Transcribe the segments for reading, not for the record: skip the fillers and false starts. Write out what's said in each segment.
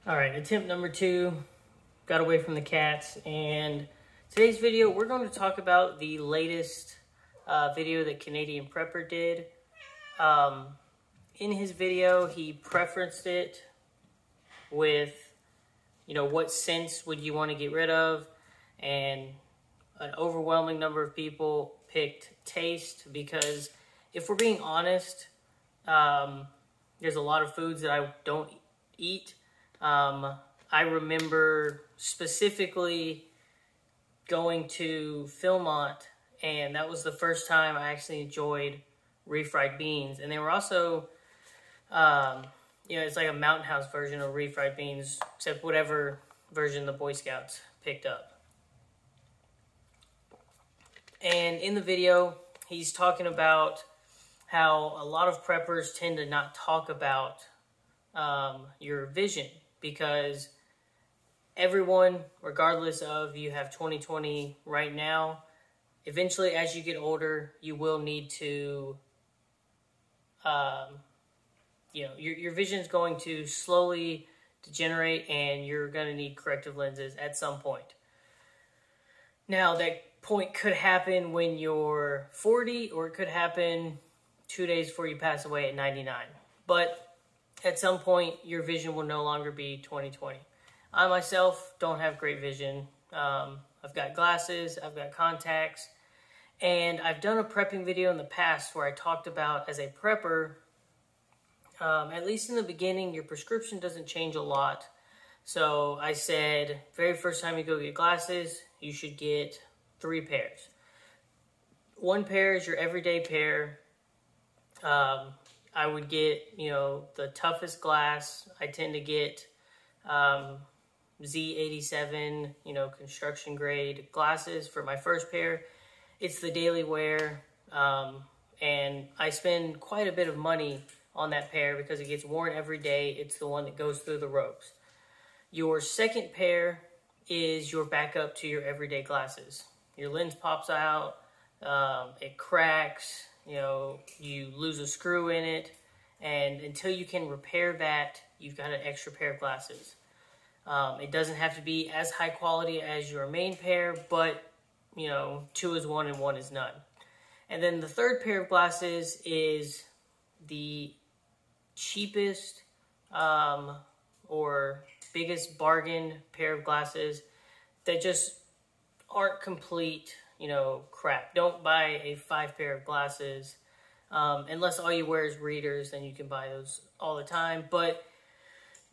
All right, attempt number 2, got away from the cats, and today's video, we're going to talk about the latest video that Canadian Prepper did. In his video, he preferenced it with, what scents would you want to get rid of, and an overwhelming number of people picked taste because if we're being honest, there's a lot of foods that I don't eat. I remember specifically going to Philmont, and that was the first time I actually enjoyed refried beans. And they were also, it's like a Mountain House version of refried beans, except whatever version the Boy Scouts picked up. And in the video, he's talking about how a lot of preppers tend to not talk about your vision, because everyone, regardless of you have 20/20 right now, eventually as you get older, you will need to, your vision is going to slowly degenerate and you're going to need corrective lenses at some point. Now, that point could happen when you're 40, or it could happen 2 days before you pass away at 99. But at some point, your vision will no longer be 20/20. I myself don't have great vision. I've got glasses, I've got contacts, and I've done a prepping video in the past where I talked about, as a prepper, at least in the beginning, your prescription doesn't change a lot. So I said, very first time you go get glasses, you should get 3 pairs. 1 pair is your everyday pair. I would get, the toughest glass. I tend to get Z87, construction grade glasses for my first pair. It's the daily wear, and I spend quite a bit of money on that pair because it gets worn every day. It's the one that goes through the ropes. Your second pair is your backup to your everyday glasses. Your lens pops out, it cracks, you lose a screw in it, and until you can repair that, you've got an extra pair of glasses. It doesn't have to be as high quality as your main pair, but 2 is 1 and 1 is none. And then the third pair of glasses is the cheapest or biggest bargain pair of glasses that just aren't complete, crap. Don't buy a 5 pair of glasses unless all you wear is readers, then you can buy those all the time. But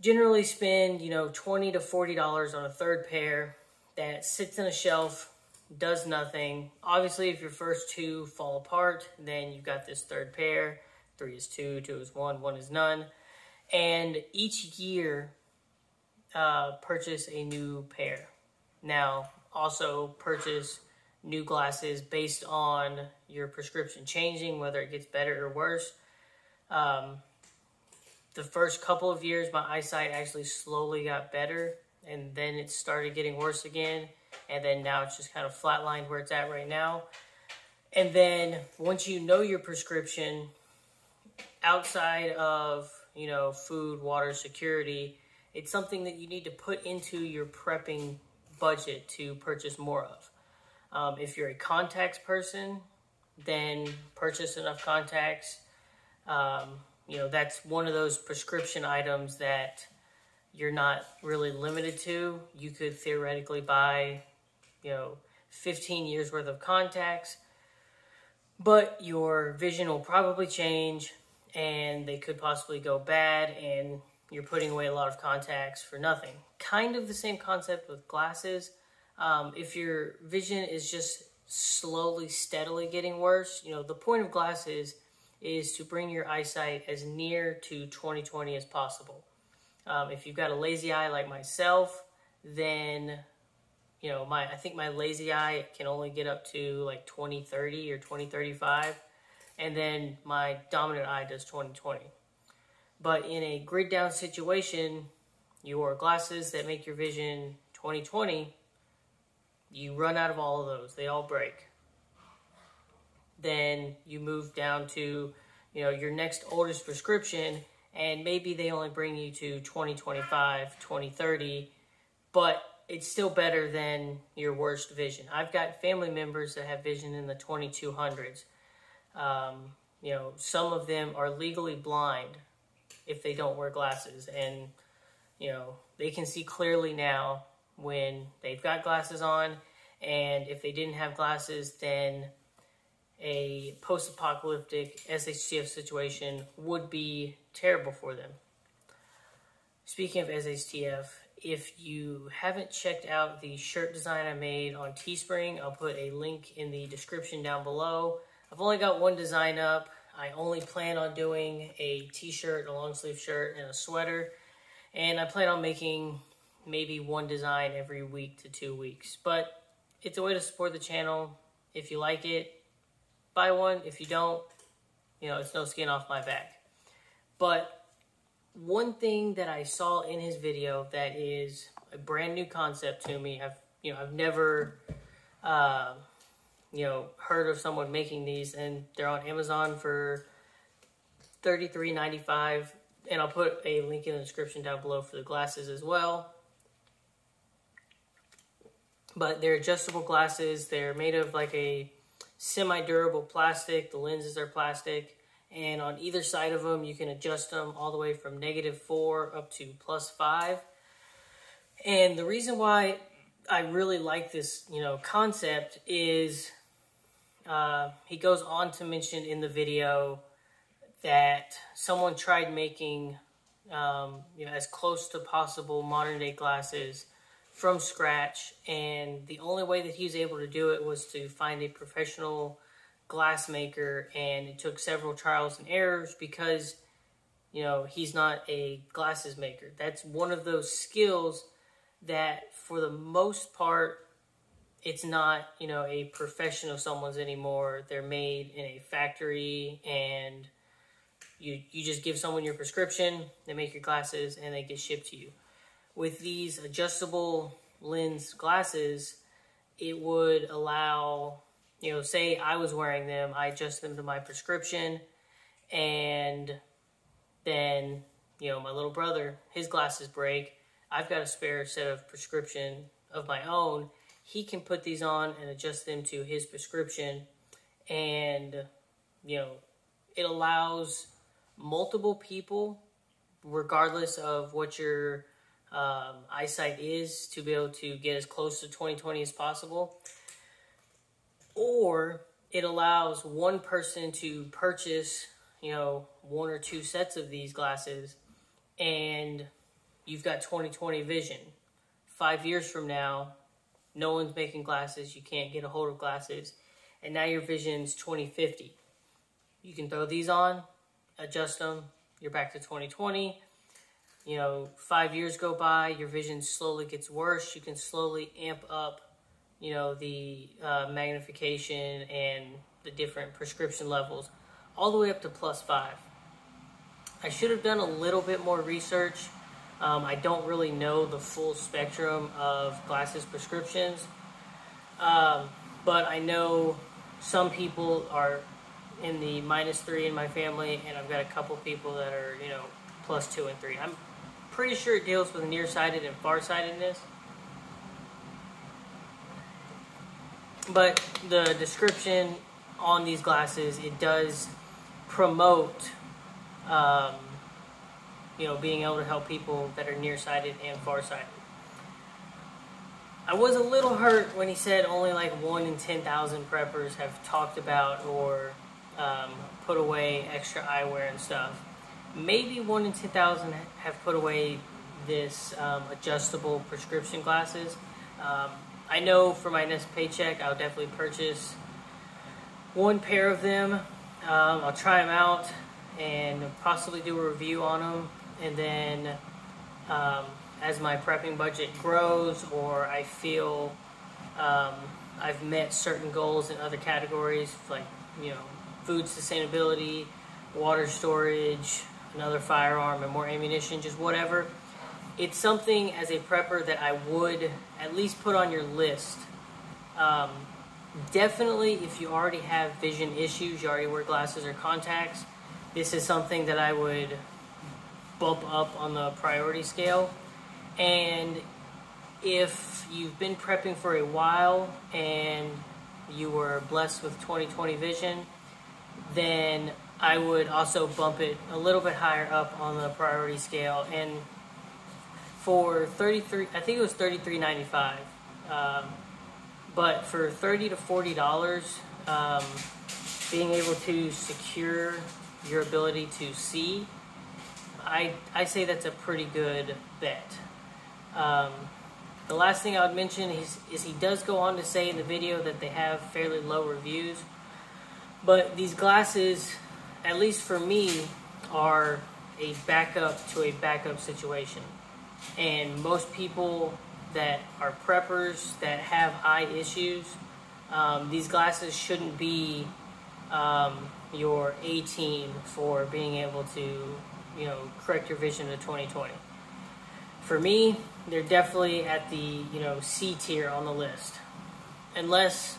generally spend, $20 to $40 on a third pair that sits in a shelf, does nothing. Obviously, if your first 2 fall apart, then you've got this third pair. 3 is 2, 2 is 1, 1 is none. And each year, purchase a new pair. Now, also purchase new glasses based on your prescription changing, whether it gets better or worse. The first couple of years, my eyesight actually slowly got better, and then it started getting worse again, and then now it's just kind of flatlined where it's at right now. And then once you know your prescription, outside of, food, water, security, it's something that you need to put into your prepping budget to purchase more of. If you're a contacts person, then purchase enough contacts. That's one of those prescription items that you're not really limited to. You could theoretically buy, 15 years worth of contacts, but your vision will probably change and they could possibly go bad, and you're putting away a lot of contacts for nothing. Kind of the same concept with glasses. If your vision is just slowly, steadily getting worse, the point of glasses is to bring your eyesight as near to 20/20 as possible. If you've got a lazy eye like myself, then, I think my lazy eye can only get up to like 20/30 or 20/35, and then my dominant eye does 20/20. But in a grid down situation, your glasses that make your vision 20/20, you run out of all of those. They all break. Then you move down to, your next oldest prescription, and maybe they only bring you to 20/25, 20/30, but it's still better than your worst vision. I've got family members that have vision in the 2200s. Some of them are legally blind if they don't wear glasses, and they can see clearly now when they've got glasses on, and if they didn't have glasses, then a post-apocalyptic SHTF situation would be terrible for them. Speaking of SHTF, if you haven't checked out the shirt design I made on Teespring, I'll put a link in the description down below. I've only got one design up. I only plan on doing a t-shirt, a long sleeve shirt, and a sweater. And I plan on making maybe one design every week to 2 weeks. But it's a way to support the channel. If you like it, buy one. If you don't, it's no skin off my back. But one thing that I saw in his video that is a brand new concept to me, I've never heard of someone making these, and they're on Amazon for $33.95, and I'll put a link in the description down below for the glasses as well. But they're adjustable glasses. They're made of like a semi-durable plastic. The lenses are plastic, and on either side of them you can adjust them all the way from -4 up to +5. And the reason why I really like this concept is he goes on to mention in the video that someone tried making as close to possible modern day glasses from scratch, and the only way that he was able to do it was to find a professional glass maker, and it took several trials and errors because he's not a glasses maker. That's one of those skills that for the most part it's not a profession of someone's anymore. They're made in a factory, and you just give someone your prescription, they make your glasses, and they get shipped to you. With these adjustable lens glasses, it would allow, say I was wearing them, I adjust them to my prescription, and then, my little brother, his glasses break. I've got a spare set of prescription of my own. He can put these on and adjust them to his prescription, and, it allows multiple people, regardless of what your eyesight is, to be able to get as close to 20/20 as possible. Or it allows one person to purchase, 1 or 2 sets of these glasses, and you've got 20/20 vision. 5 years from now, no one's making glasses, you can't get a hold of glasses, and now your vision's 20/50. You can throw these on, adjust them, you're back to 20/20. 5 years go by, your vision slowly gets worse. You can slowly amp up, the magnification and the different prescription levels all the way up to +5. I should have done a little bit more research. I don't really know the full spectrum of glasses prescriptions, but I know some people are in the -3 in my family, and I've got a couple people that are, +2 and 3. I'm pretty sure it deals with nearsighted and farsightedness. But the description on these glasses, it does promote, being able to help people that are nearsighted and farsighted. I was a little hurt when he said only like 1 in 10,000 preppers have talked about or put away extra eyewear and stuff. Maybe 1 in 10,000 have put away this adjustable prescription glasses. I know for my next paycheck, I'll definitely purchase 1 pair of them. I'll try them out and possibly do a review on them. And then as my prepping budget grows, or I feel I've met certain goals in other categories, like, food sustainability, water storage, another firearm, and more ammunition, just whatever. It's something as a prepper that I would at least put on your list. Definitely, if you already have vision issues, you already wear glasses or contacts, this is something that I would bump up on the priority scale. And if you've been prepping for a while and you were blessed with 20/20 vision, then I would also bump it a little bit higher up on the priority scale. And for 33, I think it was $33.95, but for $30 to $40, being able to secure your ability to see, I say that's a pretty good bet. The last thing I would mention is he does go on to say in the video that they have fairly low reviews, but these glasses, at least for me, are a backup to a backup situation. And most people that are preppers that have eye issues, these glasses shouldn't be your A-team for being able to, correct your vision to 20/20. For me, they're definitely at the, C tier on the list. Unless,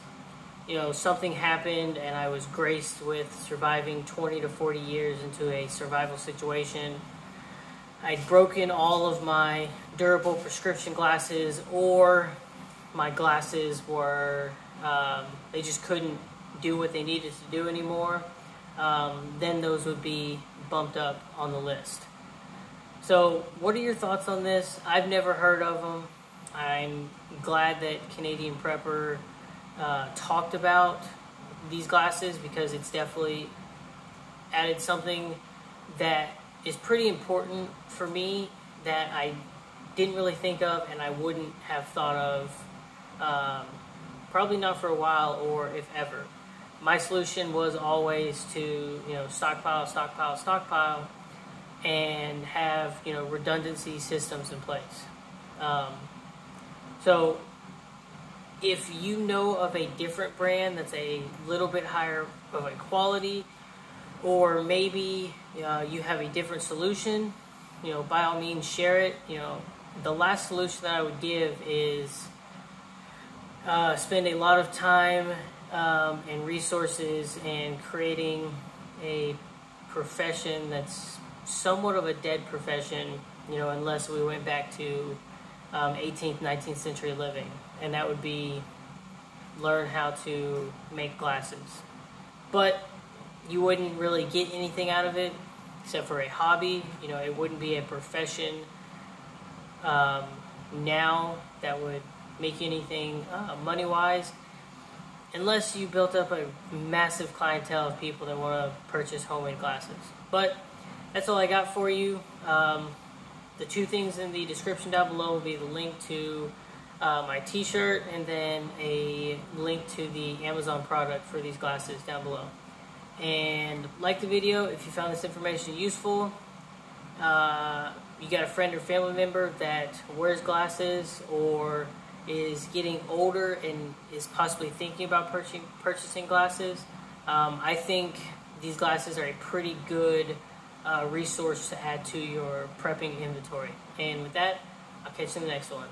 something happened and I was graced with surviving 20 to 40 years into a survival situation. I'd broken all of my durable prescription glasses, or my glasses were, they just couldn't do what they needed to do anymore. Then those would be bumped up on the list. So what are your thoughts on this? I've never heard of them. I'm glad that Canadian Prepper talked about these glasses, because it's definitely added something that is pretty important for me that I didn't really think of and I wouldn't have thought of, probably not for a while, or if ever. My solution was always to, stockpile, and have, redundancy systems in place. So if you know of a different brand that's a little bit higher of a quality, or maybe you have a different solution, by all means share it. The last solution that I would give is spend a lot of time and resources in creating a profession that's somewhat of a dead profession, unless we went back to 18th, 19th century living, and that would be learn how to make glasses. But you wouldn't really get anything out of it except for a hobby. It wouldn't be a profession now that would make anything money-wise, unless you built up a massive clientele of people that want to purchase homemade glasses. But that's all I got for you. The two things in the description down below will be the link to my t-shirt, and then a link to the Amazon product for these glasses down below. And like the video if you found this information useful. You got a friend or family member that wears glasses or is getting older and is possibly thinking about purchasing glasses. I think these glasses are a pretty good resource to add to your prepping inventory. And with that, I'll catch you in the next one.